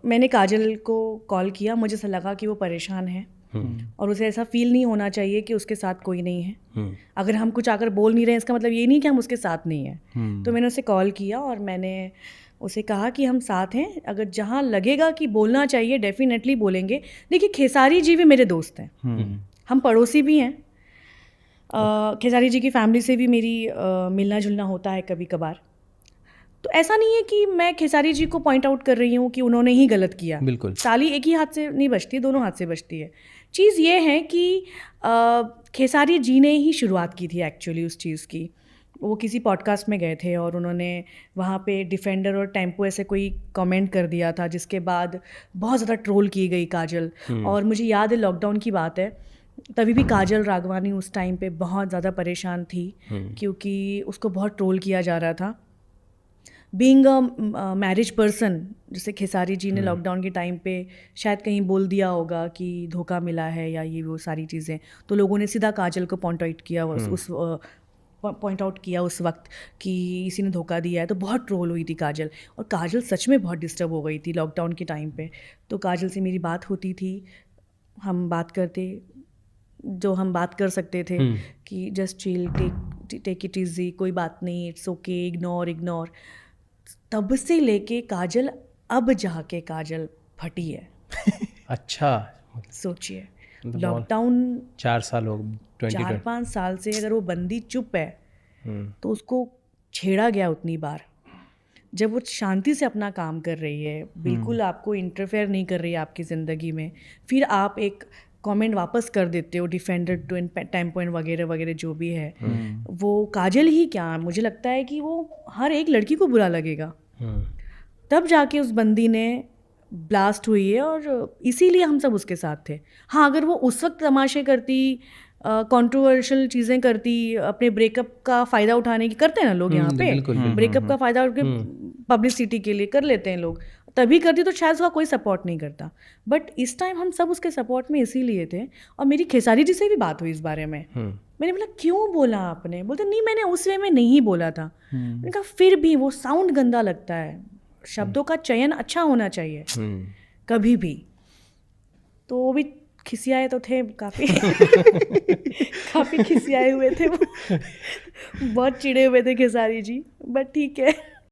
मैंने काजल को कॉल किया, मुझे ऐसा लगा कि वो परेशान है और उसे ऐसा फील नहीं होना चाहिए कि उसके साथ कोई नहीं है। अगर हम कुछ आकर बोल नहीं रहे हैं इसका मतलब ये नहीं कि हम उसके साथ नहीं हैं। तो मैंने उसे कॉल किया और मैंने उसे कहा कि हम साथ हैं, अगर जहाँ लगेगा कि बोलना चाहिए डेफिनेटली बोलेंगे। देखिए खेसारी जी भी मेरे दोस्त हैं, हम पड़ोसी भी हैं। खेसारी जी की फैमिली से भी मेरी मिलना जुलना होता है कभी कभार। तो ऐसा नहीं है कि मैं खेसारी जी को पॉइंट आउट कर रही हूँ कि उन्होंने ही गलत किया। बिल्कुल, ताली एक ही हाथ से नहीं बजती, दोनों हाथ से बजती है। चीज़ ये है कि खेसारी जी ने ही शुरुआत की थी एक्चुअली उस चीज़ की। वो किसी पॉडकास्ट में गए थे और उन्होंने वहाँ पे डिफेंडर और टेम्पो ऐसे कोई कमेंट कर दिया था, जिसके बाद बहुत ज़्यादा ट्रोल की गई काजल। और मुझे याद है लॉकडाउन की बात है, तभी भी काजल राघवानी उस टाइम पे बहुत ज़्यादा परेशान थी क्योंकि उसको बहुत ट्रोल किया जा रहा था। बीइंग अ मैरिज पर्सन, जैसे खेसारी जी ने लॉकडाउन के टाइम पे शायद कहीं बोल दिया होगा कि धोखा मिला है या ये वो सारी चीज़ें, तो लोगों ने सीधा काजल को पॉइंट आउट किया उस वक्त कि इसी ने धोखा दिया है। तो बहुत ट्रोल हुई थी काजल, और काजल सच में बहुत डिस्टर्ब हो गई थी लॉकडाउन के टाइम पे। तो काजल से मेरी बात होती थी, हम बात करते जो हम बात कर सकते थे कि just chill, take it easy, कोई बात नहीं, इट्स ओके, इग्नोर। तब से लेके काजल अब जाके काजल फटी है। अच्छा, सोचिए लॉकडाउन 4 साल हो गए, 4-5 साल से अगर वो बंदी चुप है तो उसको छेड़ा गया उतनी बार। जब वो शांति से अपना काम कर रही है, बिल्कुल आपको इंटरफेयर नहीं कर रही है आपकी ज़िंदगी में, फिर आप एक कमेंट वापस कर देते हो, डिफेंडर टेम्पो वगैरह वगैरह जो भी है। वो काजल ही क्या, मुझे लगता है कि वो हर एक लड़की को बुरा लगेगा। तब जाके उस बंदी ने ब्लास्ट हुई है, और इसीलिए हम सब उसके साथ थे। हाँ, अगर वो उस वक्त तमाशे करती, कंट्रोवर्शियल चीज़ें करती, अपने ब्रेकअप का फ़ायदा उठाने की, करते हैं ना लोग यहाँ पे, ब्रेकअप का फ़ायदा उठ के पब्लिसिटी के लिए कर लेते हैं लोग, तभी करती तो शायद उसका कोई सपोर्ट नहीं करता। बट इस टाइम हम सब उसके सपोर्ट में इसीलिए थे। और मेरी खेसारी जी से भी बात हुई इस बारे में। मैंने बोला क्यों बोला आपने? बोलते नहीं, मैंने उस वे में नहीं बोला था। मैंने कहा फिर भी वो साउंड गंदा लगता है, शब्दों का चयन अच्छा होना चाहिए कभी भी। तो वो भी खिसियाए तो थे काफ़ी काफ़ी खिसियाए हुए थे वो बहुत चिड़े हुए थे खेसारी जी, बट ठीक है।